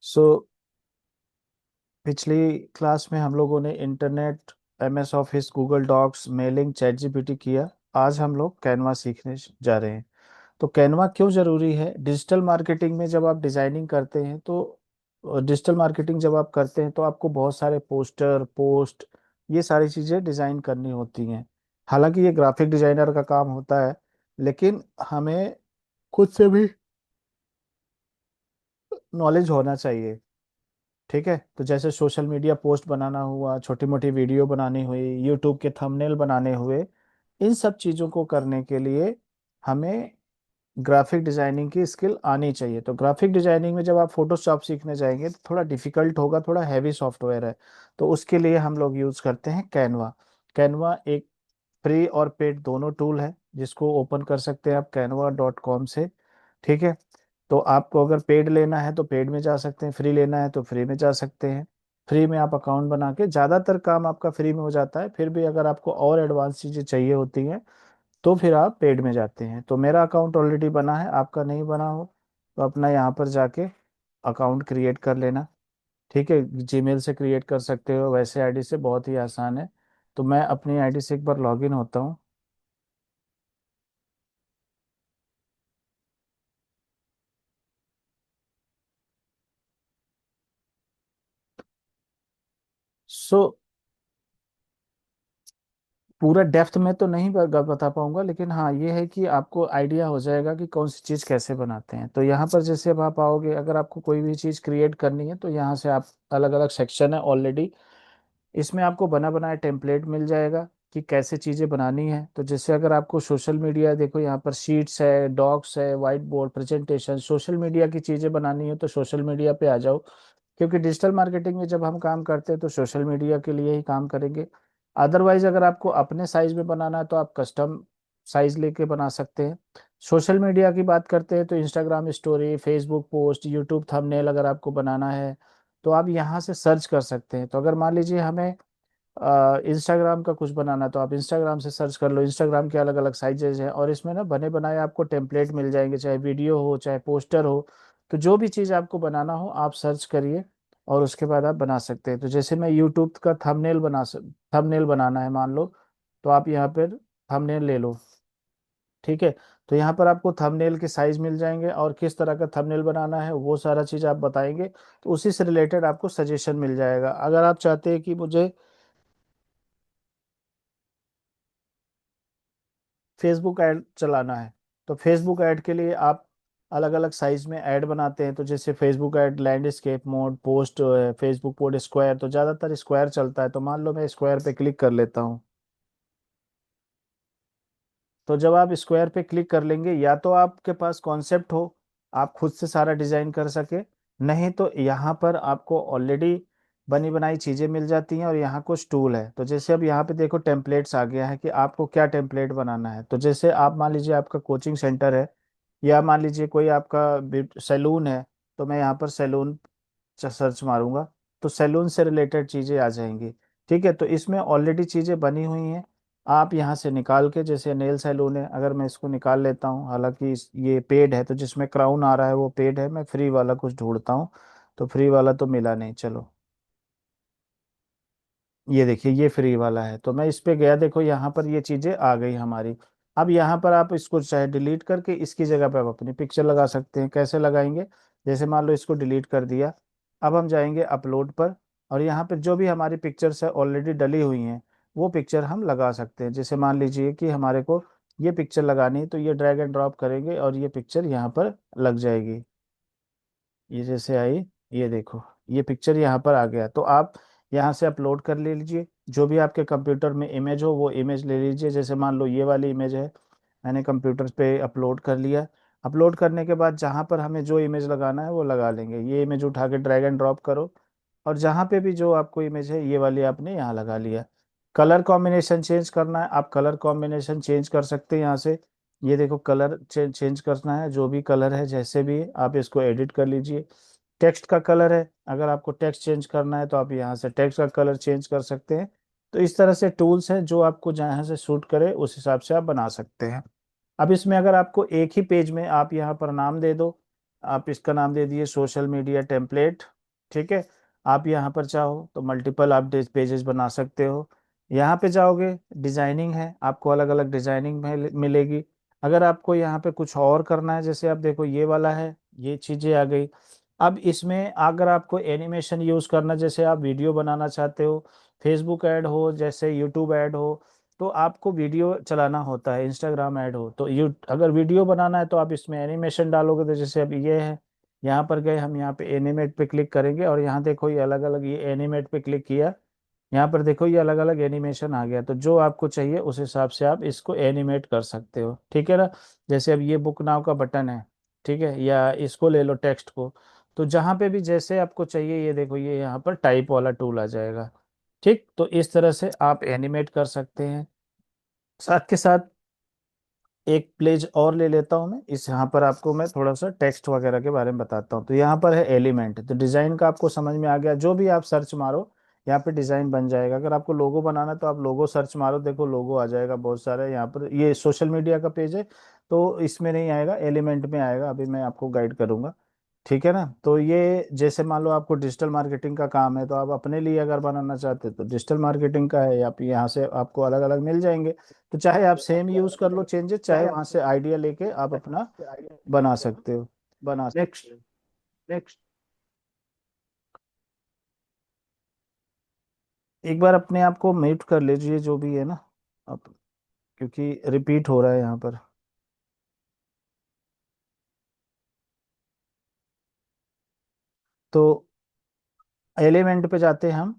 सो पिछली क्लास में हम लोगों ने internet, MS office, Google docs, mailing, chat GPT किया। आज हम लोग कैनवा सीखने जा रहे हैं। तो कैनवा क्यों ज़रूरी है? डिजिटल मार्केटिंग में जब आप डिज़ाइनिंग करते हैं तो डिजिटल मार्केटिंग जब आप करते हैं तो आपको बहुत सारे पोस्टर, पोस्ट, ये सारी चीज़ें डिज़ाइन करनी होती हैं। हालांकि ये ग्राफिक डिज़ाइनर का काम होता है, लेकिन हमें खुद से भी नॉलेज होना चाहिए। ठीक है, तो जैसे सोशल मीडिया पोस्ट बनाना हुआ, छोटी मोटी वीडियो बनानी हुई, यूट्यूब के थंबनेल बनाने हुए, इन सब चीज़ों को करने के लिए हमें ग्राफिक डिजाइनिंग की स्किल आनी चाहिए। तो ग्राफिक डिजाइनिंग में जब आप फोटोशॉप सीखने जाएंगे तो थोड़ा डिफिकल्ट होगा, थोड़ा हैवी सॉफ्टवेयर है। तो उसके लिए हम लोग यूज़ करते हैं कैनवा। कैनवा एक फ्री और पेड दोनों टूल है, जिसको ओपन कर सकते हैं आप canva.com से। ठीक है, तो आपको अगर पेड लेना है तो पेड में जा सकते हैं, फ्री लेना है तो फ्री में जा सकते हैं। फ्री में आप अकाउंट बना के, ज़्यादातर काम आपका फ्री में हो जाता है, फिर भी अगर आपको और एडवांस चीज़ें चाहिए होती हैं तो फिर आप पेड में जाते हैं। तो मेरा अकाउंट ऑलरेडी बना है, आपका नहीं बना हो तो अपना यहाँ पर जाके अकाउंट क्रिएट कर लेना। ठीक है, जीमेल से क्रिएट कर सकते हो, वैसे आईडी से, बहुत ही आसान है। तो मैं अपनी आईडी से एक बार लॉगिन होता हूँ। सो पूरा डेप्थ में तो नहीं बता पाऊंगा, लेकिन हाँ ये है कि आपको आइडिया हो जाएगा कि कौन सी चीज़ कैसे बनाते हैं। तो यहाँ पर जैसे अब आप आओगे, अगर आपको कोई भी चीज़ क्रिएट करनी है तो यहाँ से आप, अलग अलग सेक्शन है ऑलरेडी, इसमें आपको बना बनाया टेम्पलेट मिल जाएगा कि कैसे चीज़ें बनानी है। तो जैसे अगर आपको सोशल मीडिया, देखो यहाँ पर शीट्स है, डॉक्स है, white board, presentation, social media की चीज़ें बनानी है तो सोशल मीडिया पे आ जाओ। क्योंकि डिजिटल मार्केटिंग में जब हम काम करते हैं तो सोशल मीडिया के लिए ही काम करेंगे। अदरवाइज अगर आपको अपने साइज में बनाना है तो आप कस्टम साइज लेके बना सकते हैं। सोशल मीडिया की बात करते हैं तो Instagram story, Facebook post, YouTube thumbnail अगर आपको बनाना है तो आप यहाँ से सर्च कर सकते हैं। तो अगर मान लीजिए हमें इंस्टाग्राम का कुछ बनाना, तो आप इंस्टाग्राम से सर्च कर लो। इंस्टाग्राम के अलग अलग साइजेज हैं और इसमें ना बने बनाए आपको टेम्पलेट मिल जाएंगे, चाहे वीडियो हो चाहे पोस्टर हो। तो जो भी चीज़ आपको बनाना हो आप सर्च करिए और उसके बाद आप बना सकते हैं। तो जैसे मैं यूट्यूब का थंबनेल बनाना है मान लो, तो आप यहाँ पर थंबनेल ले लो। ठीक है, तो यहाँ पर आपको थंबनेल के साइज मिल जाएंगे और किस तरह का थंबनेल बनाना है वो सारा चीज़ आप बताएंगे, तो उसी से रिलेटेड आपको सजेशन मिल जाएगा। अगर आप चाहते हैं कि मुझे फेसबुक ऐड चलाना है तो फेसबुक ऐड के लिए आप अलग अलग साइज में ऐड बनाते हैं। तो जैसे Facebook ad landscape mode, post, Facebook pod square, तो ज़्यादातर स्क्वायर चलता है। तो मान लो मैं स्क्वायर पे क्लिक कर लेता हूँ। तो जब आप स्क्वायर पे क्लिक कर लेंगे, या तो आपके पास कॉन्सेप्ट हो, आप खुद से सारा डिजाइन कर सके, नहीं तो यहाँ पर आपको ऑलरेडी बनी बनाई चीजें मिल जाती हैं और यहाँ कुछ टूल है। तो जैसे अब यहाँ पे देखो टेम्पलेट्स आ गया है कि आपको क्या टेम्पलेट बनाना है। तो जैसे आप मान लीजिए आपका कोचिंग सेंटर है, या मान लीजिए कोई आपका सैलून है, तो मैं यहाँ पर सैलून सर्च मारूंगा तो सैलून से रिलेटेड चीजें आ जाएंगी। ठीक है, तो इसमें ऑलरेडी चीजें बनी हुई हैं, आप यहाँ से निकाल के, जैसे नेल सैलून है, अगर मैं इसको निकाल लेता हूँ, हालांकि ये पेड है तो जिसमें क्राउन आ रहा है वो पेड है, मैं फ्री वाला कुछ ढूंढता हूँ। तो फ्री वाला तो मिला नहीं, चलो ये देखिए ये फ्री वाला है। तो मैं इस पे गया, देखो यहाँ पर ये चीजें आ गई हमारी। अब यहाँ पर आप इसको चाहे डिलीट करके इसकी जगह पे आप अपनी पिक्चर लगा सकते हैं। कैसे लगाएंगे? जैसे मान लो इसको डिलीट कर दिया, अब हम जाएंगे अपलोड पर, और यहाँ पे जो भी हमारी पिक्चर्स है ऑलरेडी डली हुई हैं वो पिक्चर हम लगा सकते हैं। जैसे मान लीजिए कि हमारे को ये पिक्चर लगानी है, तो ये ड्रैग एंड ड्रॉप करेंगे और ये पिक्चर यहाँ पर लग जाएगी। ये जैसे आई, ये देखो ये पिक्चर यहाँ पर आ गया। तो आप यहाँ से अपलोड कर ले लीजिए, जो भी आपके कंप्यूटर में इमेज हो वो इमेज ले लीजिए। जैसे मान लो ये वाली इमेज है, मैंने कंप्यूटर पे अपलोड कर लिया। अपलोड करने के बाद जहाँ पर हमें जो इमेज लगाना है वो लगा लेंगे। ये इमेज उठा के ड्रैग एंड ड्रॉप करो और जहाँ पे भी जो आपको इमेज है ये वाली आपने यहाँ लगा लिया। कलर कॉम्बिनेशन चेंज करना है, आप कलर कॉम्बिनेशन चेंज कर सकते हैं यहाँ से। ये देखो कलर चेंज करना है, जो भी कलर है जैसे भी आप इसको एडिट कर लीजिए। टेक्स्ट का कलर है, अगर आपको टेक्स्ट चेंज करना है तो आप यहाँ से टेक्स्ट का कलर चेंज कर सकते हैं। तो इस तरह से टूल्स हैं, जो आपको जहाँ से सूट करे उस हिसाब से आप बना सकते हैं। अब इसमें अगर आपको एक ही पेज में आप यहाँ पर नाम दे दो, आप इसका नाम दे दिए सोशल मीडिया टेम्पलेट, ठीक है। आप यहाँ पर चाहो तो मल्टीपल आप पेजेस बना सकते हो। यहाँ पे जाओगे, डिजाइनिंग है, आपको अलग अलग डिजाइनिंग मिलेगी। अगर आपको यहाँ पे कुछ और करना है, जैसे आप देखो ये वाला है, ये चीजें आ गई। अब इसमें अगर आपको एनिमेशन यूज करना, जैसे आप वीडियो बनाना चाहते हो, फेसबुक ऐड हो, जैसे यूट्यूब ऐड हो, तो आपको वीडियो चलाना होता है, इंस्टाग्राम ऐड हो, तो यू अगर वीडियो बनाना है तो आप इसमें एनिमेशन डालोगे। तो जैसे अब ये है, यहाँ पर गए हम, यहाँ पे एनिमेट पे क्लिक करेंगे और यहाँ देखो ये अलग अलग, ये एनिमेट पे क्लिक किया, यहाँ पर देखो ये अलग अलग एनिमेशन आ गया। तो जो आपको चाहिए उस हिसाब से आप इसको एनिमेट कर सकते हो, ठीक है ना। जैसे अब ये बुक नाउ का बटन है, ठीक है, या इसको ले लो टेक्स्ट को। तो जहाँ पे भी जैसे आपको चाहिए, ये देखो ये यहाँ पर टाइप वाला टूल आ जाएगा। ठीक, तो इस तरह से आप एनिमेट कर सकते हैं। साथ के साथ एक पेज और ले लेता हूँ मैं, इस यहाँ पर आपको मैं थोड़ा सा टेक्स्ट वगैरह के बारे में बताता हूँ। तो यहाँ पर है एलिमेंट, तो डिजाइन का आपको समझ में आ गया, जो भी आप सर्च मारो यहाँ पे डिजाइन बन जाएगा। अगर आपको लोगो बनाना है तो आप लोगो सर्च मारो, देखो लोगो आ जाएगा बहुत सारे। यहाँ पर ये सोशल मीडिया का पेज है तो इसमें नहीं आएगा, एलिमेंट में आएगा, अभी मैं आपको गाइड करूंगा। ठीक है ना। तो ये जैसे मान लो आपको डिजिटल मार्केटिंग का काम है, तो आप अपने लिए अगर बनाना चाहते हो तो डिजिटल मार्केटिंग का है, आप यहाँ से आपको अलग अलग मिल जाएंगे। तो चाहे आप सेम यूज कर लो चेंजेस, चाहे वहां से आइडिया लेके आप अपना बना सकते हो। नेक्स्ट। नेक्स्ट, एक बार अपने आप को म्यूट कर लीजिए जो भी है ना, अब क्योंकि रिपीट हो रहा है यहाँ पर। तो एलिमेंट पे जाते हैं हम।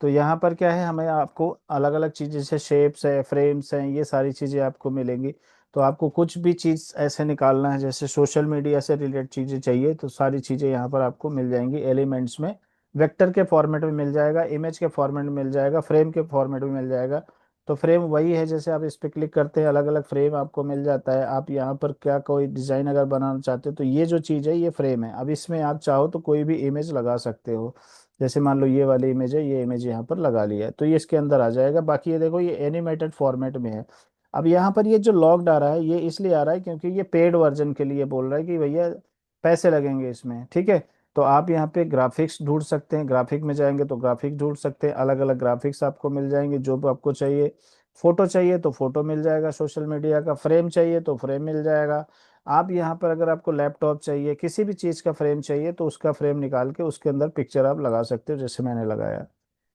तो यहाँ पर क्या है, हमें आपको अलग अलग चीज़, जैसे शेप्स है, फ्रेम्स हैं, ये सारी चीज़ें आपको मिलेंगी। तो आपको कुछ भी चीज़ ऐसे निकालना है, जैसे सोशल मीडिया से रिलेटेड चीज़ें चाहिए, तो सारी चीज़ें यहाँ पर आपको मिल जाएंगी एलिमेंट्स में। वेक्टर के फॉर्मेट में मिल जाएगा, इमेज के फॉर्मेट में मिल जाएगा, फ्रेम के फॉर्मेट में मिल जाएगा। तो फ्रेम वही है, जैसे आप इस पे क्लिक करते हैं अलग अलग फ्रेम आपको मिल जाता है। आप यहाँ पर क्या कोई डिज़ाइन अगर बनाना चाहते हो तो ये जो चीज़ है ये फ्रेम है। अब इसमें आप चाहो तो कोई भी इमेज लगा सकते हो। जैसे मान लो ये वाली इमेज है, ये इमेज यहाँ पर लगा लिया है तो ये इसके अंदर आ जाएगा। बाकी ये देखो ये एनिमेटेड फॉर्मेट में है। अब यहाँ पर ये जो लॉग्ड आ रहा है ये इसलिए आ रहा है क्योंकि ये पेड वर्जन के लिए बोल रहा है कि भैया पैसे लगेंगे इसमें, ठीक है। तो आप यहाँ पे ग्राफिक्स ढूंढ सकते हैं, ग्राफिक में जाएंगे तो ग्राफिक्स ढूंढ सकते हैं, अलग अलग ग्राफिक्स आपको मिल जाएंगे जो भी आपको चाहिए। फोटो चाहिए तो फोटो मिल जाएगा, सोशल मीडिया का फ्रेम चाहिए तो फ्रेम मिल जाएगा। आप यहाँ पर अगर आपको लैपटॉप चाहिए, किसी भी चीज़ का फ्रेम चाहिए तो उसका फ्रेम निकाल के उसके अंदर पिक्चर आप लगा सकते हो, जैसे मैंने लगाया।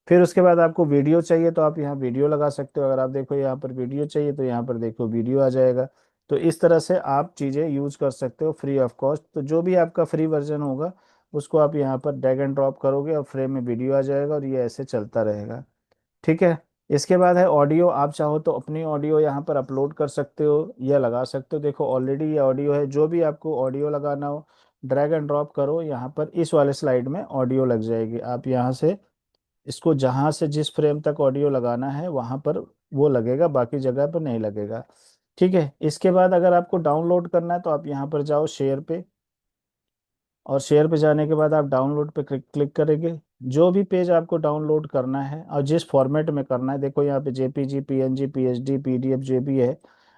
फिर उसके बाद आपको वीडियो चाहिए तो आप यहाँ वीडियो लगा सकते हो। अगर आप देखो यहाँ पर वीडियो चाहिए तो यहाँ पर देखो वीडियो आ जाएगा। तो इस तरह से आप चीज़ें यूज कर सकते हो फ्री ऑफ कॉस्ट। तो जो भी आपका फ्री वर्जन होगा उसको आप यहाँ पर ड्रैग एंड ड्रॉप करोगे और फ्रेम में वीडियो आ जाएगा और ये ऐसे चलता रहेगा। ठीक है। इसके बाद है ऑडियो, आप चाहो तो अपनी ऑडियो यहाँ पर अपलोड कर सकते हो या लगा सकते हो। देखो ऑलरेडी ये ऑडियो है, जो भी आपको ऑडियो लगाना हो ड्रैग एंड ड्रॉप करो, यहाँ पर इस वाले स्लाइड में ऑडियो लग जाएगी। आप यहाँ से इसको जहाँ से जिस फ्रेम तक ऑडियो लगाना है वहाँ पर वो लगेगा, बाकी जगह पर नहीं लगेगा। ठीक है। इसके बाद अगर आपको डाउनलोड करना है तो आप यहाँ पर जाओ शेयर पे, और शेयर पे जाने के बाद आप डाउनलोड पे क्लिक क्लिक करेंगे। जो भी पेज आपको डाउनलोड करना है और जिस फॉर्मेट में करना है, देखो यहाँ पे जेपीजी, पीएनजी, पीएचडी, पीडीएफ, जो भी है।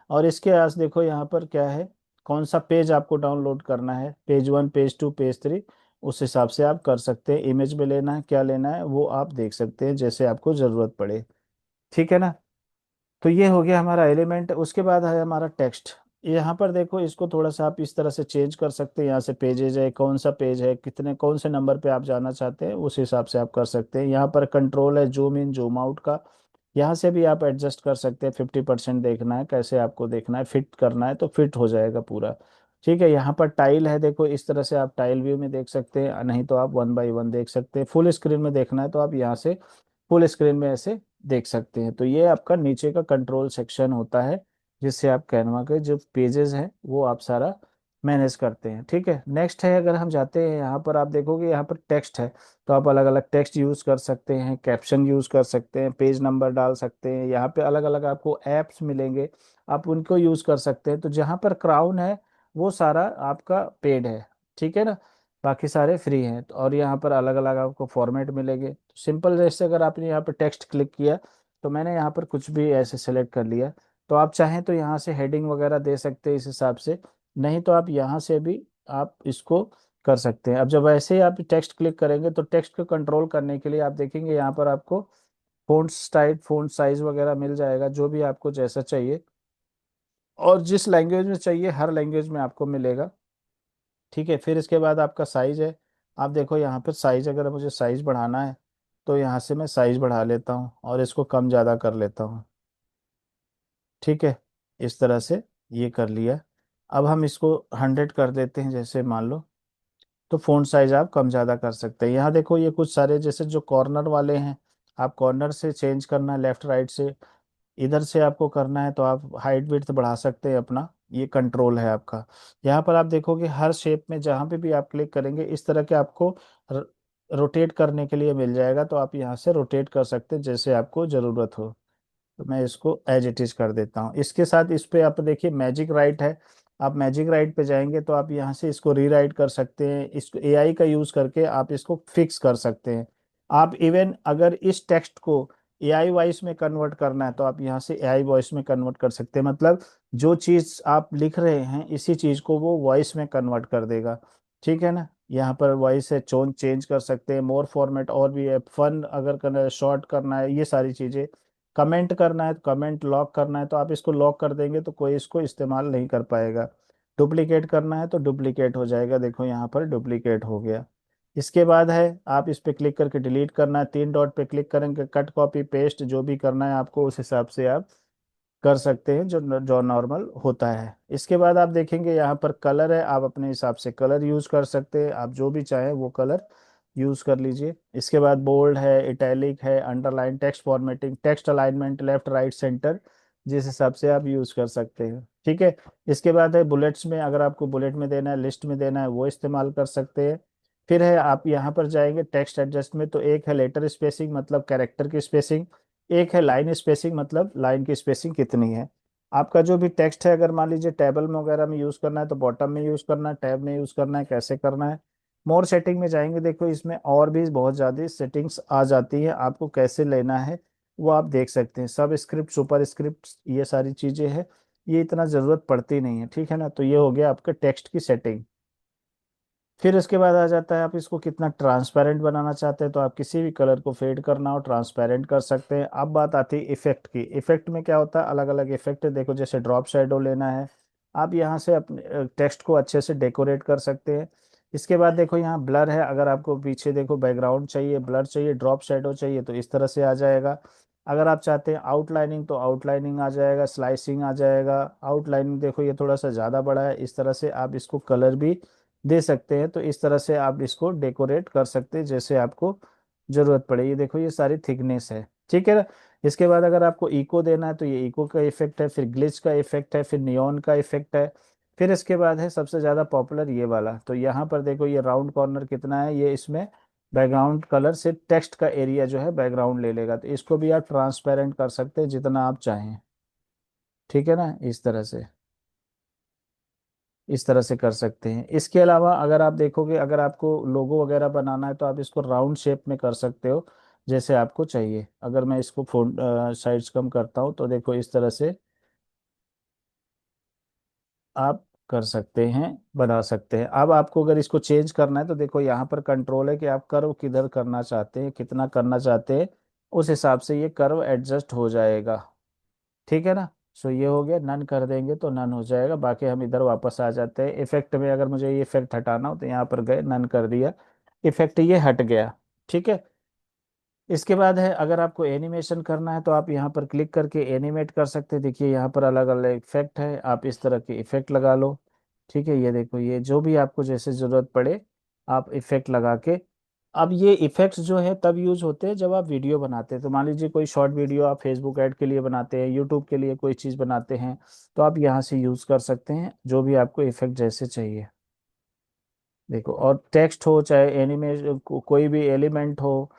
और इसके आस देखो यहाँ पर क्या है, कौन सा पेज आपको डाउनलोड करना है, पेज 1, पेज 2, पेज 3, उस हिसाब से आप कर सकते हैं। इमेज में लेना है, क्या लेना है वो आप देख सकते हैं जैसे आपको ज़रूरत पड़े। ठीक है ना। तो ये हो गया हमारा एलिमेंट। उसके बाद है हमारा टेक्स्ट। यहाँ पर देखो इसको थोड़ा सा आप इस तरह से चेंज कर सकते हैं। यहाँ से पेजेज है, कौन सा पेज है, कितने कौन से नंबर पे आप जाना चाहते हैं उस हिसाब से आप कर सकते हैं। यहाँ पर कंट्रोल है जूम इन जूम आउट का, यहाँ से भी आप एडजस्ट कर सकते हैं। 50% देखना है, कैसे आपको देखना है, फिट करना है तो फिट हो जाएगा पूरा। ठीक है। यहाँ पर टाइल है, देखो इस तरह से आप टाइल व्यू में देख सकते हैं, नहीं तो आप 1 बाई 1 देख सकते हैं। फुल स्क्रीन में देखना है तो आप यहाँ से फुल स्क्रीन में ऐसे देख सकते हैं। तो ये आपका नीचे का कंट्रोल सेक्शन होता है जिससे आप कैनवा के जो पेजेस हैं वो आप सारा मैनेज करते हैं। ठीक है। नेक्स्ट है, अगर हम जाते हैं यहाँ पर, आप देखोगे यहाँ पर टेक्स्ट है, तो आप अलग अलग टेक्स्ट यूज कर सकते हैं, कैप्शन यूज कर सकते हैं, पेज नंबर डाल सकते हैं। यहाँ पे अलग अलग आपको ऐप्स मिलेंगे, आप उनको यूज कर सकते हैं। तो जहाँ पर क्राउन है वो सारा आपका पेड है, ठीक है ना, बाकी सारे फ्री हैं। तो और यहाँ पर अलग अलग आपको फॉर्मेट मिलेंगे। तो सिंपल, जैसे अगर आपने यहाँ पर टेक्स्ट क्लिक किया तो मैंने यहाँ पर कुछ भी ऐसे सेलेक्ट कर लिया। तो आप चाहें तो यहाँ से हेडिंग वगैरह दे सकते हैं इस हिसाब से, नहीं तो आप यहाँ से भी आप इसको कर सकते हैं। अब जब ऐसे ही आप टेक्स्ट क्लिक करेंगे तो टेक्स्ट को कंट्रोल करने के लिए आप देखेंगे यहाँ पर आपको फ़ॉन्ट स्टाइल, फ़ॉन्ट साइज वगैरह मिल जाएगा, जो भी आपको जैसा चाहिए और जिस लैंग्वेज में चाहिए हर लैंग्वेज में आपको मिलेगा। ठीक है, फिर इसके बाद आपका साइज है। आप देखो यहाँ पर साइज, अगर मुझे साइज बढ़ाना है तो यहाँ से मैं साइज बढ़ा लेता हूँ और इसको कम ज़्यादा कर लेता हूँ। ठीक है, इस तरह से ये कर लिया। अब हम इसको 100 कर देते हैं जैसे, मान लो। तो फ़ॉन्ट साइज आप कम ज़्यादा कर सकते हैं। यहाँ देखो ये कुछ सारे जैसे जो कॉर्नर वाले हैं, आप कॉर्नर से चेंज करना है, लेफ्ट राइट से, इधर से आपको करना है तो आप हाइट विड्थ बढ़ा सकते हैं अपना। ये कंट्रोल है आपका। यहाँ पर आप देखोगे हर शेप में जहाँ पे भी आप क्लिक करेंगे इस तरह के आपको रोटेट करने के लिए मिल जाएगा, तो आप यहाँ से रोटेट कर सकते हैं जैसे आपको ज़रूरत हो। तो मैं इसको एज इट इज कर देता हूँ। इसके साथ इस पे आप देखिए मैजिक राइट है। आप मैजिक राइट पे जाएंगे तो आप यहाँ से इसको रीराइट कर सकते हैं, इसको एआई का यूज करके आप इसको फिक्स कर सकते हैं। आप इवन अगर इस टेक्स्ट को एआई वॉइस में कन्वर्ट करना है तो आप यहाँ से एआई वॉइस में कन्वर्ट कर सकते हैं। मतलब जो चीज आप लिख रहे हैं इसी चीज को वो वॉइस में कन्वर्ट कर देगा। ठीक है ना, यहाँ पर वॉइस है, टोन चेंज कर सकते हैं, मोर फॉर्मेट और भी है, फन अगर करना है, शॉर्ट करना है, ये सारी चीजें। कमेंट करना है तो कमेंट लॉक करना है तो आप इसको लॉक कर देंगे तो कोई इसको इस्तेमाल नहीं कर पाएगा। डुप्लीकेट करना है तो डुप्लीकेट हो जाएगा, देखो यहाँ पर डुप्लीकेट हो गया। इसके बाद है आप इस पे क्लिक करके डिलीट करना है, 3 डॉट पे क्लिक करेंगे, कट कॉपी पेस्ट जो भी करना है आपको उस हिसाब से आप कर सकते हैं, जो जो नॉर्मल होता है। इसके बाद आप देखेंगे यहाँ पर कलर है, आप अपने हिसाब से कलर यूज कर सकते हैं, आप जो भी चाहें वो कलर यूज कर लीजिए। इसके बाद बोल्ड है, इटैलिक है, underline, text formatting, text alignment, left right centre, जिस हिसाब से आप यूज कर सकते हैं। ठीक है, इसके बाद है बुलेट्स में, अगर आपको बुलेट में देना है, लिस्ट में देना है, वो इस्तेमाल कर सकते हैं। फिर है आप यहाँ पर जाएंगे टेक्स्ट एडजस्ट में, तो एक है लेटर स्पेसिंग मतलब कैरेक्टर की स्पेसिंग, एक है लाइन स्पेसिंग मतलब लाइन की स्पेसिंग कितनी है। आपका जो भी टेक्स्ट है, अगर मान लीजिए टेबल में वगैरह में यूज करना है तो बॉटम में यूज करना है, टैब में यूज करना है, कैसे करना है। मोर सेटिंग में जाएंगे, देखो इसमें और भी बहुत ज़्यादा सेटिंग्स आ जाती है, आपको कैसे लेना है वो आप देख सकते हैं। सब स्क्रिप्ट, सुपर स्क्रिप्ट, ये सारी चीज़ें हैं, ये इतना ज़रूरत पड़ती नहीं है। ठीक है ना, तो ये हो गया आपका टेक्स्ट की सेटिंग। फिर इसके बाद आ जाता है आप इसको कितना ट्रांसपेरेंट बनाना चाहते हैं, तो आप किसी भी कलर को फेड करना हो ट्रांसपेरेंट कर सकते हैं। अब बात आती है इफेक्ट की। इफेक्ट में क्या होता है, अलग अलग इफेक्ट है, देखो जैसे ड्रॉप शैडो लेना है, आप यहाँ से अपने टेक्स्ट को अच्छे से डेकोरेट कर सकते हैं। इसके बाद देखो यहाँ ब्लर है, अगर आपको पीछे देखो बैकग्राउंड चाहिए, ब्लर चाहिए, ड्रॉप शैडो चाहिए तो इस तरह से आ जाएगा। अगर आप चाहते हैं आउटलाइनिंग तो आउटलाइनिंग आ जाएगा, स्लाइसिंग आ जाएगा। आउटलाइनिंग देखो ये थोड़ा सा ज़्यादा बड़ा है, इस तरह से आप इसको कलर भी दे सकते हैं। तो इस तरह से आप इसको डेकोरेट कर सकते हैं जैसे आपको जरूरत पड़े। ये देखो ये सारी थिकनेस है। ठीक है ना, इसके बाद अगर आपको इको देना है तो ये इको का इफेक्ट है, फिर ग्लिच का इफेक्ट है, फिर नियॉन का इफेक्ट है। फिर इसके बाद है सबसे ज्यादा पॉपुलर ये वाला, तो यहाँ पर देखो ये राउंड कॉर्नर कितना है, ये इसमें बैकग्राउंड कलर से टेक्स्ट का एरिया जो है बैकग्राउंड ले लेगा, तो इसको भी आप ट्रांसपेरेंट कर सकते हैं जितना आप चाहें। ठीक है ना, इस तरह से, इस तरह से कर सकते हैं। इसके अलावा अगर आप देखोगे, अगर आपको लोगो वगैरह बनाना है तो आप इसको राउंड शेप में कर सकते हो जैसे आपको चाहिए। अगर मैं इसको फोन साइज कम करता हूँ तो देखो इस तरह से आप कर सकते हैं, बना सकते हैं। अब आपको अगर इसको चेंज करना है तो देखो यहाँ पर कंट्रोल है कि आप कर्व किधर करना चाहते हैं, कितना करना चाहते हैं, उस हिसाब से ये कर्व एडजस्ट हो जाएगा। ठीक है ना, सो ये हो गया, नन कर देंगे तो नन हो जाएगा। बाकी हम इधर वापस आ जाते हैं इफेक्ट में, अगर मुझे ये इफेक्ट हटाना हो तो यहाँ पर गए, नन कर दिया, इफेक्ट ये हट गया। ठीक है, इसके बाद है अगर आपको एनिमेशन करना है तो आप यहाँ पर क्लिक करके एनिमेट कर सकते हैं। देखिए यहाँ पर अलग अलग इफेक्ट है, आप इस तरह के इफेक्ट लगा लो। ठीक है, ये देखो ये जो भी आपको जैसे जरूरत पड़े आप इफेक्ट लगा के। अब ये इफेक्ट्स जो है तब यूज होते हैं जब आप वीडियो बनाते हैं, तो मान लीजिए कोई शॉर्ट वीडियो आप फेसबुक ऐड के लिए बनाते हैं, यूट्यूब के लिए कोई चीज़ बनाते हैं, तो आप यहाँ से यूज कर सकते हैं जो भी आपको इफेक्ट जैसे चाहिए। देखो, और टेक्स्ट हो चाहे एनिमेशन कोई भी एलिमेंट हो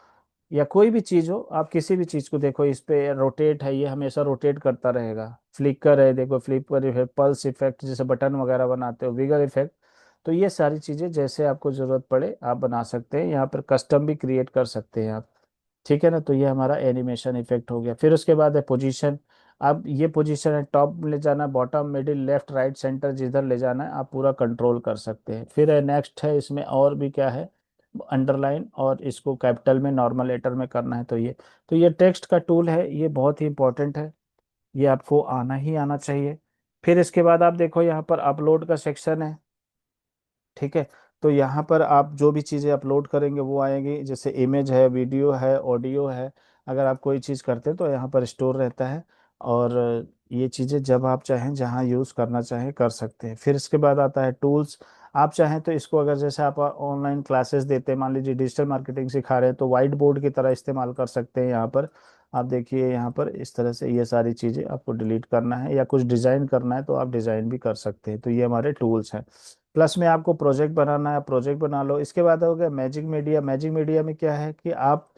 या कोई भी चीज हो, आप किसी भी चीज को देखो, इस पे रोटेट है, ये हमेशा रोटेट करता रहेगा। फ्लिकर है, देखो फ्लिकर इफेक्ट, पल्स इफेक्ट जैसे बटन वगैरह बनाते हो, विगर इफेक्ट, तो ये सारी चीजें जैसे आपको जरूरत पड़े आप बना सकते हैं। यहाँ पर कस्टम भी क्रिएट कर सकते हैं आप। ठीक है ना, तो ये हमारा एनिमेशन इफेक्ट हो गया। फिर उसके बाद है पोजीशन। अब ये पोजीशन है, टॉप ले जाना, bottom, middle, left, right, centre, जिधर ले जाना है आप पूरा कंट्रोल कर सकते हैं। फिर है नेक्स्ट है, इसमें और भी क्या है, अंडरलाइन, और इसको कैपिटल में, नॉर्मल लेटर में करना है। तो ये टेक्स्ट का टूल है, ये बहुत ही इंपॉर्टेंट है, ये आपको आना ही आना चाहिए। फिर इसके बाद आप देखो यहाँ पर अपलोड का सेक्शन है, ठीक है। तो यहाँ पर आप जो भी चीज़ें अपलोड करेंगे वो आएंगी, जैसे इमेज है, वीडियो है, ऑडियो है, अगर आप कोई चीज़ करते हैं तो यहाँ पर स्टोर रहता है। और ये चीज़ें जब आप चाहें, जहाँ यूज़ करना चाहें कर सकते हैं। फिर इसके बाद आता है टूल्स। आप चाहें तो इसको, अगर जैसे आप ऑनलाइन क्लासेस देते हैं, मान लीजिए डिजिटल मार्केटिंग सिखा रहे हैं, तो वाइट बोर्ड की तरह इस्तेमाल कर सकते हैं। यहाँ पर आप देखिए, यहाँ पर इस तरह से ये सारी चीज़ें आपको डिलीट करना है या कुछ डिज़ाइन करना है तो आप डिज़ाइन भी कर सकते हैं। तो ये हमारे टूल्स हैं। प्लस में आपको प्रोजेक्ट बनाना है, प्रोजेक्ट बना लो। इसके बाद हो गया मैजिक मीडिया। मैजिक मीडिया में क्या है कि आप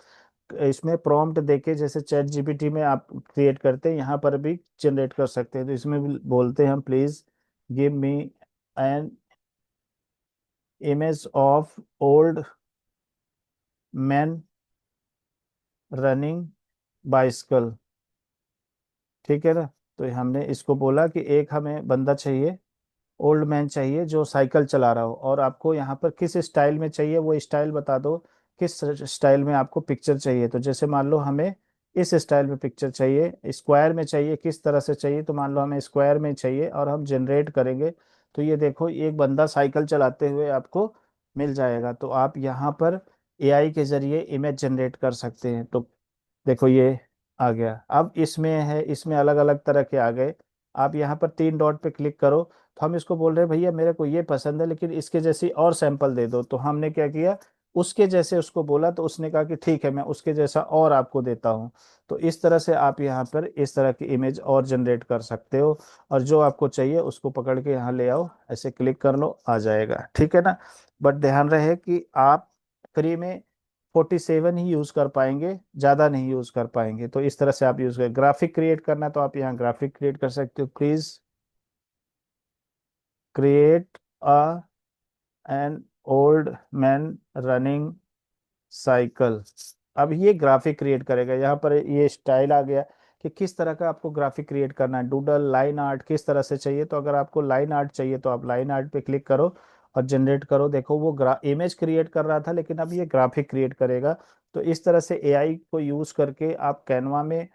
इसमें प्रॉम्प्ट देके, जैसे चैट जीपीटी में आप क्रिएट करते हैं, यहाँ पर भी जनरेट कर सकते हैं। तो इसमें भी बोलते हैं हम, please give me an image of old man running bicycle, ठीक है ना। तो हमने इसको बोला कि एक हमें बंदा चाहिए, ओल्ड मैन चाहिए जो साइकिल चला रहा हो, और आपको यहाँ पर किस स्टाइल में चाहिए वो स्टाइल बता दो, किस स्टाइल में आपको पिक्चर चाहिए। तो जैसे मान लो हमें इस स्टाइल में पिक्चर चाहिए, स्क्वायर में चाहिए, किस तरह से चाहिए, तो मान लो हमें स्क्वायर में चाहिए और हम जनरेट करेंगे। तो ये देखो, एक बंदा साइकिल चलाते हुए आपको मिल जाएगा। तो आप यहाँ पर एआई के जरिए इमेज जनरेट कर सकते हैं। तो देखो ये आ गया। अब इसमें है, इसमें अलग अलग तरह के आ गए। आप यहाँ पर तीन डॉट पे क्लिक करो, तो हम इसको बोल रहे हैं भैया मेरे को ये पसंद है लेकिन इसके जैसी और सैंपल दे दो। तो हमने क्या किया, उसके जैसे उसको बोला, तो उसने कहा कि ठीक है मैं उसके जैसा और आपको देता हूँ। तो इस तरह से आप यहाँ पर इस तरह की इमेज और जनरेट कर सकते हो, और जो आपको चाहिए उसको पकड़ के यहाँ ले आओ, ऐसे क्लिक कर लो, आ जाएगा, ठीक है ना। बट ध्यान रहे कि आप फ्री में 47 ही यूज कर पाएंगे, ज्यादा नहीं यूज कर पाएंगे। तो इस तरह से आप यूज कर, ग्राफिक क्रिएट करना है तो आप यहाँ ग्राफिक क्रिएट कर सकते हो। Please create a an old man running cycle. अब ये ग्राफिक क्रिएट करेगा। यहाँ पर ये स्टाइल आ गया कि किस तरह का आपको ग्राफिक क्रिएट करना है, डूडल, लाइन आर्ट, किस तरह से चाहिए। तो अगर आपको लाइन आर्ट चाहिए तो आप लाइन आर्ट पे क्लिक करो और जनरेट करो। देखो वो इमेज क्रिएट कर रहा था लेकिन अब ये ग्राफिक क्रिएट करेगा। तो इस तरह से एआई को यूज करके आप कैनवा में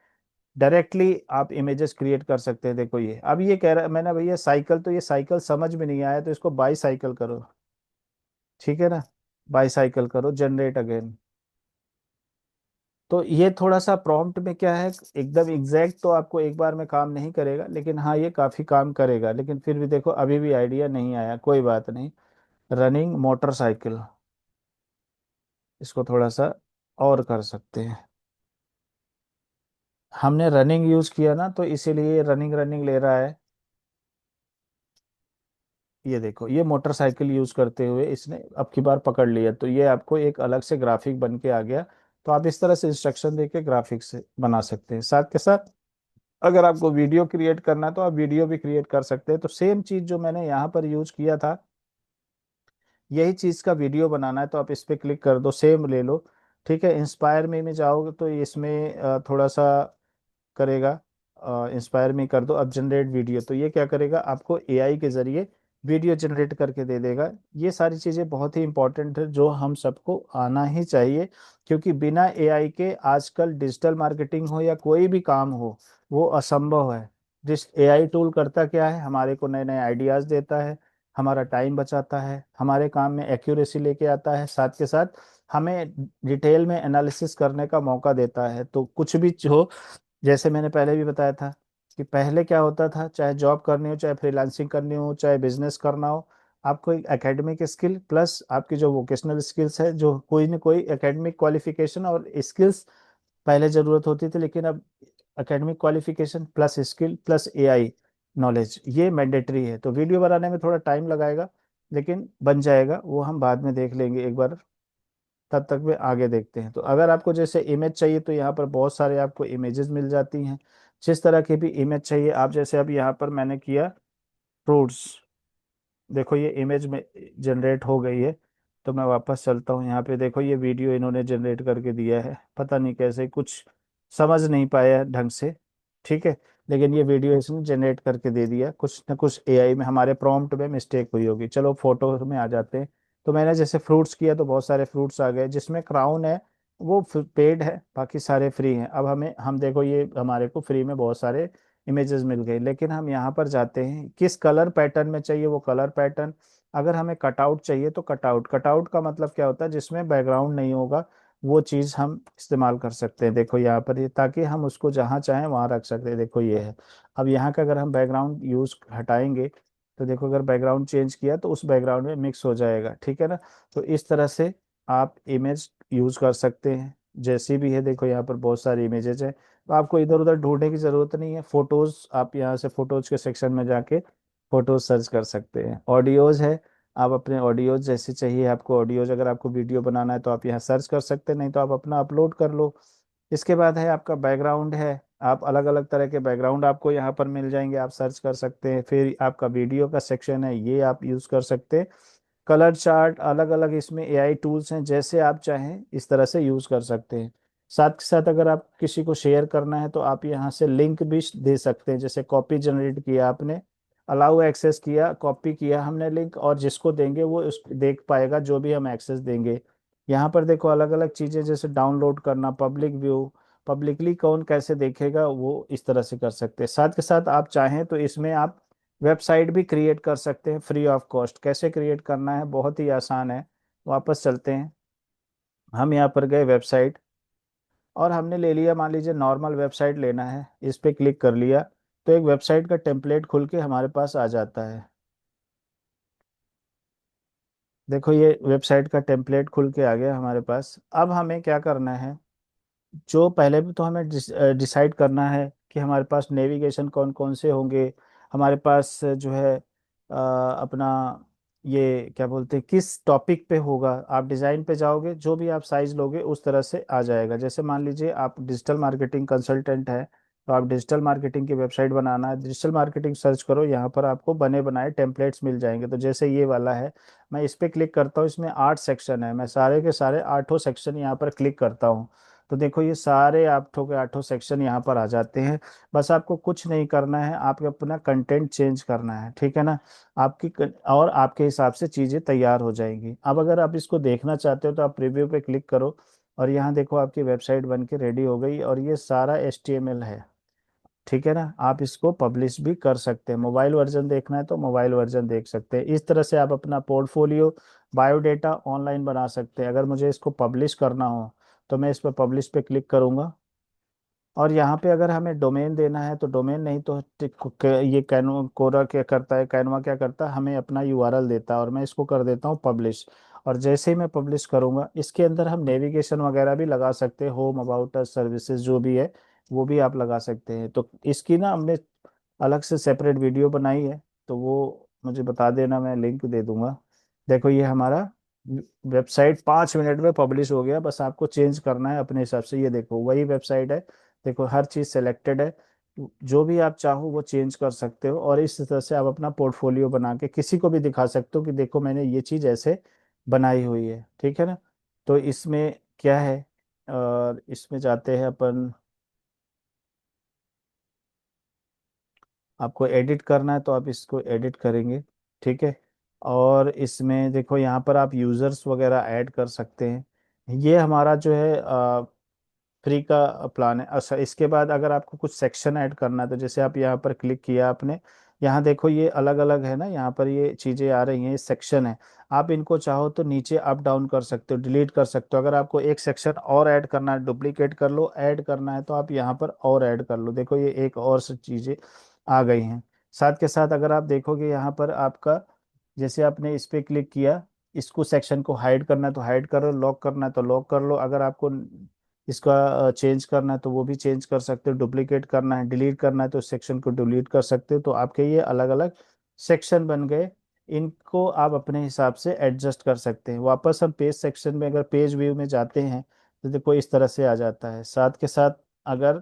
डायरेक्टली आप इमेजेस क्रिएट कर सकते हैं। देखो ये अब ये कह रहा है मैंने, भैया साइकिल, तो ये साइकिल समझ में नहीं आया तो इसको बाई साइकिल करो, ठीक है ना। बाई साइकिल करो, जनरेट अगेन। तो ये थोड़ा सा प्रॉम्प्ट में क्या है, एकदम एग्जैक्ट तो आपको एक बार में काम नहीं करेगा, लेकिन हाँ ये काफी काम करेगा। लेकिन फिर भी देखो अभी भी आइडिया नहीं आया, कोई बात नहीं। रनिंग मोटरसाइकिल, इसको थोड़ा सा और कर सकते हैं। हमने रनिंग यूज किया ना, तो इसीलिए रनिंग रनिंग ले रहा है। ये देखो, ये मोटरसाइकिल यूज करते हुए इसने अब की बार पकड़ लिया, तो ये आपको एक अलग से ग्राफिक बन के आ गया। तो आप इस तरह से इंस्ट्रक्शन देके ग्राफिक से बना सकते हैं। साथ के साथ अगर आपको वीडियो क्रिएट करना है तो आप वीडियो भी क्रिएट कर सकते हैं। तो सेम चीज जो मैंने यहाँ पर यूज किया था, यही चीज का वीडियो बनाना है तो आप इस पे क्लिक कर दो, सेम ले लो, ठीक है। इंस्पायर में जाओगे तो इसमें थोड़ा सा करेगा, इंस्पायर में कर दो। अब जनरेट वीडियो, तो ये क्या करेगा, आपको एआई के जरिए वीडियो जनरेट करके दे देगा। ये सारी चीज़ें बहुत ही इंपॉर्टेंट है जो हम सबको आना ही चाहिए, क्योंकि बिना एआई के आजकल डिजिटल मार्केटिंग हो या कोई भी काम हो वो असंभव है। जिस एआई टूल करता क्या है, हमारे को नए नए आइडियाज देता है, हमारा टाइम बचाता है, हमारे काम में एक्यूरेसी लेके आता है, साथ के साथ हमें डिटेल में एनालिसिस करने का मौका देता है। तो कुछ भी हो, जैसे मैंने पहले भी बताया था कि पहले क्या होता था, चाहे जॉब करनी हो, चाहे फ्रीलांसिंग करनी हो, चाहे बिजनेस करना हो, आपको एक एकेडमिक स्किल प्लस आपकी जो वोकेशनल स्किल्स है, जो कोई ना कोई एकेडमिक क्वालिफिकेशन और स्किल्स पहले जरूरत होती थी। लेकिन अब academic qualification plus skill plus AI knowledge ये मैंडेटरी है। तो वीडियो बनाने में थोड़ा टाइम लगाएगा लेकिन बन जाएगा, वो हम बाद में देख लेंगे एक बार। तब तक में आगे देखते हैं। तो अगर आपको जैसे इमेज चाहिए तो यहाँ पर बहुत सारे आपको इमेजेस मिल जाती हैं। जिस तरह की भी इमेज चाहिए आप, जैसे अब यहाँ पर मैंने किया फ्रूट्स, देखो ये इमेज में जनरेट हो गई है। तो मैं वापस चलता हूँ यहाँ पे, देखो ये वीडियो इन्होंने जनरेट करके दिया है, पता नहीं कैसे, कुछ समझ नहीं पाया ढंग से। ठीक है। लेकिन ये वीडियो इसने जनरेट करके दे दिया, कुछ ना कुछ एआई में हमारे प्रॉम्प्ट में मिस्टेक हुई होगी। चलो फोटो में आ जाते हैं। तो मैंने जैसे फ्रूट्स किया तो बहुत सारे फ्रूट्स आ गए, जिसमें क्राउन है वो पेड है, बाकी सारे फ्री हैं। अब हम देखो ये हमारे को फ्री में बहुत सारे इमेजेस मिल गए, लेकिन हम यहाँ पर जाते हैं किस कलर पैटर्न में चाहिए वो कलर पैटर्न। अगर हमें कटआउट चाहिए तो कटआउट, कटआउट का मतलब क्या होता है, जिसमें बैकग्राउंड नहीं होगा, वो चीज हम इस्तेमाल कर सकते हैं। देखो यहाँ पर ये, ताकि हम उसको जहाँ चाहें वहां रख सकते हैं। देखो ये है। अब यहाँ का अगर हम बैकग्राउंड यूज हटाएंगे तो देखो अगर बैकग्राउंड चेंज किया तो उस बैकग्राउंड में मिक्स हो जाएगा, ठीक है ना। तो इस तरह से आप इमेज यूज कर सकते हैं। जैसी भी है, देखो यहाँ पर बहुत सारी इमेजेस हैं, तो आपको इधर उधर ढूंढने की जरूरत नहीं है। फोटोज, आप यहाँ से फोटोज के सेक्शन में जाके फोटोज सर्च कर सकते हैं। ऑडियोज है, आप अपने ऑडियोज जैसे चाहिए आपको ऑडियोज, अगर आपको वीडियो बनाना है तो आप यहाँ सर्च कर सकते हैं, नहीं तो आप अपना अपलोड कर लो। इसके बाद है आपका बैकग्राउंड है, आप अलग अलग तरह के बैकग्राउंड आपको यहाँ पर मिल जाएंगे, आप सर्च कर सकते हैं। फिर आपका वीडियो का सेक्शन है, ये आप यूज कर सकते हैं। कलर चार्ट अलग अलग इसमें एआई टूल्स हैं, जैसे आप चाहें इस तरह से यूज कर सकते हैं। साथ के साथ अगर आप किसी को शेयर करना है तो आप यहाँ से लिंक भी दे सकते हैं। जैसे कॉपी जनरेट किया आपने, अलाउ एक्सेस किया, कॉपी किया हमने लिंक, और जिसको देंगे वो उस देख पाएगा जो भी हम एक्सेस देंगे। यहाँ पर देखो अलग अलग चीजें, जैसे डाउनलोड करना, पब्लिक व्यू, पब्लिकली कौन कैसे देखेगा, वो इस तरह से कर सकते हैं। साथ के साथ आप चाहें तो इसमें आप वेबसाइट भी क्रिएट कर सकते हैं फ्री ऑफ कॉस्ट। कैसे क्रिएट करना है, बहुत ही आसान है। वापस चलते हैं, हम यहाँ पर गए वेबसाइट, और हमने ले लिया, मान लीजिए नॉर्मल वेबसाइट लेना है, इस पे क्लिक कर लिया तो एक वेबसाइट का टेम्पलेट खुल के हमारे पास आ जाता है। देखो ये वेबसाइट का टेम्पलेट खुल के आ गया हमारे पास। अब हमें क्या करना है, जो पहले भी तो हमें डिसाइड करना है कि हमारे पास नेविगेशन कौन कौन से होंगे। हमारे पास जो है अपना ये क्या बोलते हैं, किस टॉपिक पे होगा। आप डिज़ाइन पे जाओगे, जो भी आप साइज लोगे उस तरह से आ जाएगा। जैसे मान लीजिए आप डिजिटल मार्केटिंग कंसल्टेंट है, तो आप डिजिटल मार्केटिंग की वेबसाइट बनाना है, डिजिटल मार्केटिंग सर्च करो, यहाँ पर आपको बने बनाए टेम्पलेट्स मिल जाएंगे। तो जैसे ये वाला है, मैं इस पे क्लिक करता हूँ, इसमें 8 सेक्शन है, मैं सारे के सारे 8 सेक्शन यहाँ पर क्लिक करता हूँ। तो देखो ये सारे आठों के आठों सेक्शन यहाँ पर आ जाते हैं। बस आपको कुछ नहीं करना है, आपको अपना कंटेंट चेंज करना है, ठीक है ना। और आपके हिसाब से चीज़ें तैयार हो जाएंगी। अब अगर आप इसको देखना चाहते हो तो आप प्रीव्यू पे क्लिक करो, और यहाँ देखो आपकी वेबसाइट बन के रेडी हो गई, और ये सारा HTML है, ठीक है ना। आप इसको पब्लिश भी कर सकते हैं, मोबाइल वर्जन देखना है तो मोबाइल वर्जन देख सकते हैं। इस तरह से आप अपना पोर्टफोलियो, बायोडेटा ऑनलाइन बना सकते हैं। अगर मुझे इसको पब्लिश करना हो तो मैं इस पर पब्लिश पे क्लिक करूंगा, और यहाँ पे अगर हमें डोमेन देना है तो डोमेन, नहीं तो ये कोरा क्या करता है, कैनवा क्या करता है, हमें अपना यूआरएल देता है, और मैं इसको कर देता हूँ पब्लिश। और जैसे ही मैं पब्लिश करूंगा, इसके अंदर हम नेविगेशन वगैरह भी लगा सकते हैं, होम, अबाउट अस, सर्विसेज जो भी है वो भी आप लगा सकते हैं। तो इसकी ना हमने अलग से सेपरेट वीडियो बनाई है, तो वो मुझे बता देना, मैं लिंक दे दूंगा। देखो ये हमारा वेबसाइट 5 मिनट में पब्लिश हो गया, बस आपको चेंज करना है अपने हिसाब से। ये देखो वही वेबसाइट है, देखो हर चीज़ सेलेक्टेड है, जो भी आप चाहो वो चेंज कर सकते हो। और इस तरह से आप अपना पोर्टफोलियो बना के किसी को भी दिखा सकते हो कि देखो मैंने ये चीज़ ऐसे बनाई हुई है, ठीक है ना। तो इसमें क्या है, और इसमें जाते हैं अपन, आपको एडिट करना है तो आप इसको एडिट करेंगे, ठीक है। और इसमें देखो यहाँ पर आप यूजर्स वगैरह ऐड कर सकते हैं। ये हमारा जो है फ्री का प्लान है। अच्छा, इसके बाद अगर आपको कुछ सेक्शन ऐड करना है तो जैसे आप यहाँ पर क्लिक किया आपने, यहाँ देखो ये अलग अलग है ना, यहाँ पर ये चीज़ें आ रही हैं, ये सेक्शन है। आप इनको चाहो तो नीचे अप डाउन कर सकते हो, डिलीट कर सकते हो। अगर आपको एक सेक्शन और ऐड करना है, डुप्लीकेट कर लो, ऐड करना है तो आप यहाँ पर और ऐड कर लो। देखो ये एक और से चीज़ें आ गई हैं। साथ के साथ अगर आप देखोगे यहाँ पर आपका, जैसे आपने इस पे क्लिक किया, इसको सेक्शन को हाइड करना है तो हाइड करो, लॉक करना है तो लॉक कर लो। अगर आपको इसका चेंज करना है तो वो भी चेंज कर सकते हो, डुप्लीकेट करना है, डिलीट करना है तो सेक्शन को डिलीट कर सकते हो। तो आपके ये अलग अलग सेक्शन बन गए, इनको आप अपने हिसाब से एडजस्ट कर सकते हैं। वापस हम पेज सेक्शन में, अगर पेज व्यू में जाते हैं तो देखो इस तरह से आ जाता है। साथ के साथ अगर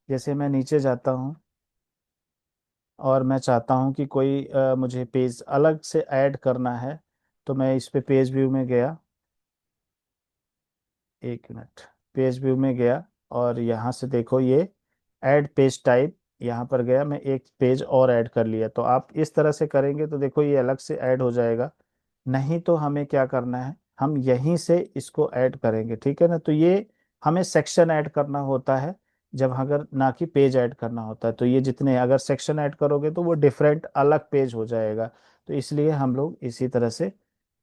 जैसे मैं नीचे जाता हूँ और मैं चाहता हूँ कि कोई मुझे पेज अलग से ऐड करना है, तो मैं इस पे पेज व्यू में गया, 1 मिनट, पेज व्यू में गया, और यहाँ से देखो ये ऐड पेज टाइप, यहाँ पर गया, मैं एक पेज और ऐड कर लिया। तो आप इस तरह से करेंगे तो देखो ये अलग से ऐड हो जाएगा। नहीं तो हमें क्या करना है, हम यहीं से इसको ऐड करेंगे, ठीक है ना। तो ये हमें सेक्शन ऐड करना होता है जब, अगर ना कि पेज ऐड करना होता है। तो ये जितने अगर सेक्शन ऐड करोगे तो वो डिफरेंट अलग पेज हो जाएगा। तो इसलिए हम लोग इसी तरह से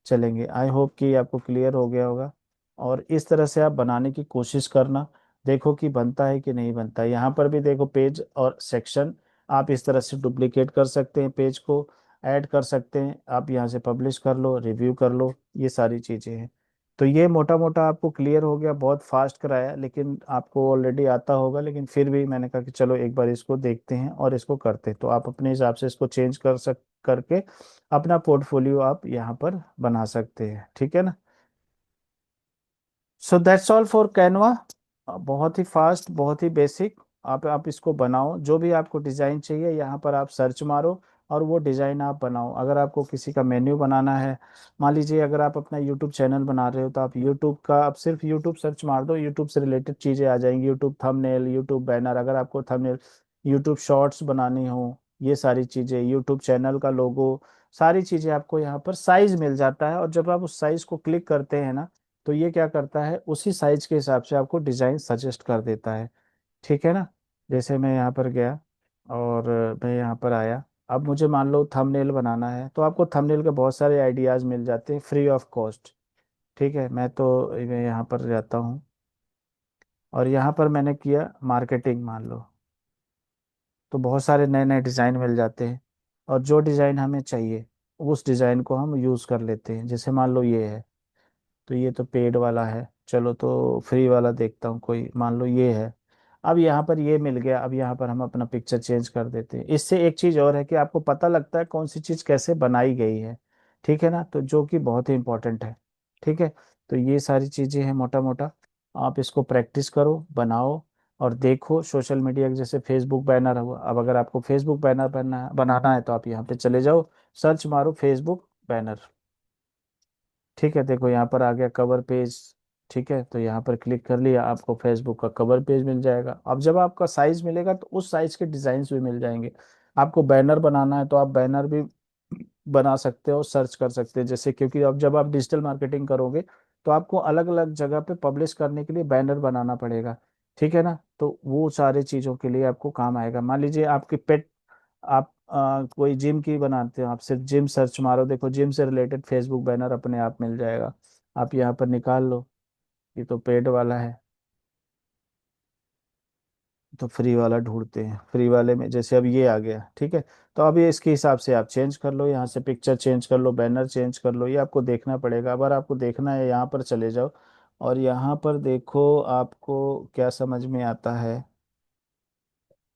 चलेंगे। आई होप कि आपको क्लियर हो गया होगा। और इस तरह से आप बनाने की कोशिश करना, देखो कि बनता है कि नहीं बनता है। यहाँ पर भी देखो पेज और सेक्शन आप इस तरह से डुप्लीकेट कर सकते हैं, पेज को ऐड कर सकते हैं। आप यहाँ से पब्लिश कर लो, रिव्यू कर लो, ये सारी चीज़ें हैं। तो ये मोटा मोटा आपको क्लियर हो गया। बहुत फास्ट कराया, लेकिन आपको ऑलरेडी आता होगा, लेकिन फिर भी मैंने कहा कि चलो एक बार इसको देखते हैं और इसको करते हैं। तो आप अपने हिसाब से इसको चेंज करके अपना पोर्टफोलियो आप यहाँ पर बना सकते हैं, ठीक है ना। So that's all for Canva. बहुत ही फास्ट, बहुत ही बेसिक। आप इसको बनाओ, जो भी आपको डिज़ाइन चाहिए यहाँ पर आप सर्च मारो और वो डिज़ाइन आप बनाओ। अगर आपको किसी का मेन्यू बनाना है, मान लीजिए अगर आप अपना यूट्यूब चैनल बना रहे हो, तो आप यूट्यूब का, आप सिर्फ यूट्यूब सर्च मार दो, यूट्यूब से रिलेटेड चीज़ें आ जाएंगी। यूट्यूब थंबनेल, यूट्यूब बैनर, अगर आपको थंबनेल, यूट्यूब शॉर्ट्स बनानी हो, ये सारी चीज़ें, यूट्यूब चैनल का लोगो, सारी चीज़ें आपको यहाँ पर साइज मिल जाता है। और जब आप उस साइज को क्लिक करते हैं ना, तो ये क्या करता है, उसी साइज के हिसाब से आपको डिजाइन सजेस्ट कर देता है, ठीक है ना। जैसे मैं यहाँ पर गया और मैं यहाँ पर आया। अब मुझे मान लो थंबनेल बनाना है, तो आपको थंबनेल के बहुत सारे आइडियाज मिल जाते हैं फ्री ऑफ कॉस्ट, ठीक है। मैं यहाँ पर जाता हूँ और यहाँ पर मैंने किया मार्केटिंग, मान लो। तो बहुत सारे नए नए डिज़ाइन मिल जाते हैं, और जो डिज़ाइन हमें चाहिए उस डिज़ाइन को हम यूज़ कर लेते हैं। जैसे मान लो ये है, तो ये तो पेड वाला है, चलो तो फ्री वाला देखता हूँ कोई, मान लो ये है। अब यहाँ पर ये मिल गया, अब यहाँ पर हम अपना पिक्चर चेंज कर देते हैं। इससे एक चीज़ और है कि आपको पता लगता है कौन सी चीज़ कैसे बनाई गई है, ठीक है ना, तो जो कि बहुत ही इंपॉर्टेंट है, ठीक है। तो ये सारी चीज़ें हैं मोटा मोटा। आप इसको प्रैक्टिस करो, बनाओ और देखो। सोशल मीडिया जैसे फेसबुक बैनर हुआ, अब अगर आपको फेसबुक बैनर बनाना है तो आप यहाँ पे चले जाओ, सर्च मारो फेसबुक बैनर, ठीक है। देखो यहाँ पर आ गया कवर पेज, ठीक है। तो यहाँ पर क्लिक कर लिया, आपको फेसबुक का कवर पेज मिल जाएगा। अब जब आपका साइज मिलेगा तो उस साइज के डिजाइन भी मिल जाएंगे। आपको बैनर बनाना है तो आप बैनर भी बना सकते हो, सर्च कर सकते हैं। जैसे क्योंकि अब जब आप डिजिटल मार्केटिंग करोगे तो आपको अलग अलग जगह पे पब्लिश करने के लिए बैनर बनाना पड़ेगा, ठीक है ना। तो वो सारे चीज़ों के लिए आपको काम आएगा। मान लीजिए आपके पेट, आप कोई जिम की बनाते हो, आप सिर्फ जिम सर्च मारो, देखो जिम से रिलेटेड फेसबुक बैनर अपने आप मिल जाएगा। आप यहाँ पर निकाल लो, ये तो पेड वाला है, तो फ्री वाला ढूंढते हैं। फ्री वाले में जैसे अब ये आ गया, ठीक है। तो अब ये इसके हिसाब से आप चेंज कर लो, यहाँ से पिक्चर चेंज कर लो, बैनर चेंज कर लो, ये आपको देखना पड़ेगा। अगर आपको देखना है यहाँ पर चले जाओ और यहाँ पर देखो आपको क्या समझ में आता है।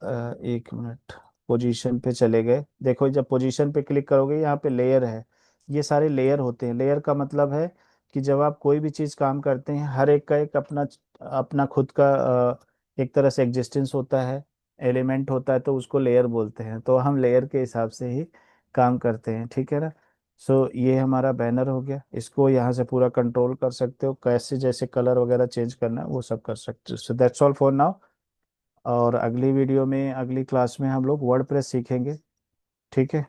एक मिनट, पोजीशन पे चले गए, देखो जब पोजीशन पे क्लिक करोगे यहाँ पे लेयर है। ये सारे लेयर होते हैं। लेयर का मतलब है कि जब आप कोई भी चीज़ काम करते हैं, हर एक का एक अपना अपना खुद का एक तरह से एग्जिस्टेंस होता है, एलिमेंट होता है, तो उसको लेयर बोलते हैं। तो हम लेयर के हिसाब से ही काम करते हैं, ठीक है ना। सो ये हमारा बैनर हो गया। इसको यहाँ से पूरा कंट्रोल कर सकते हो, कैसे जैसे कलर वगैरह चेंज करना है वो सब कर सकते हो। So that's all for now. और अगली वीडियो में, अगली क्लास में हम लोग वर्डप्रेस सीखेंगे, ठीक है।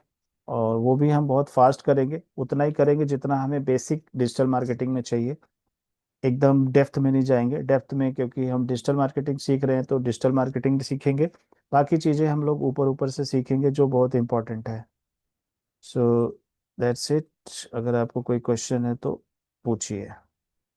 और वो भी हम बहुत फास्ट करेंगे, उतना ही करेंगे जितना हमें बेसिक डिजिटल मार्केटिंग में चाहिए। एकदम डेप्थ में नहीं जाएंगे। डेप्थ में क्योंकि हम डिजिटल मार्केटिंग सीख रहे हैं तो डिजिटल मार्केटिंग सीखेंगे, बाकी चीज़ें हम लोग ऊपर ऊपर से सीखेंगे जो बहुत इंपॉर्टेंट है। So that's it. अगर आपको कोई क्वेश्चन है तो पूछिए।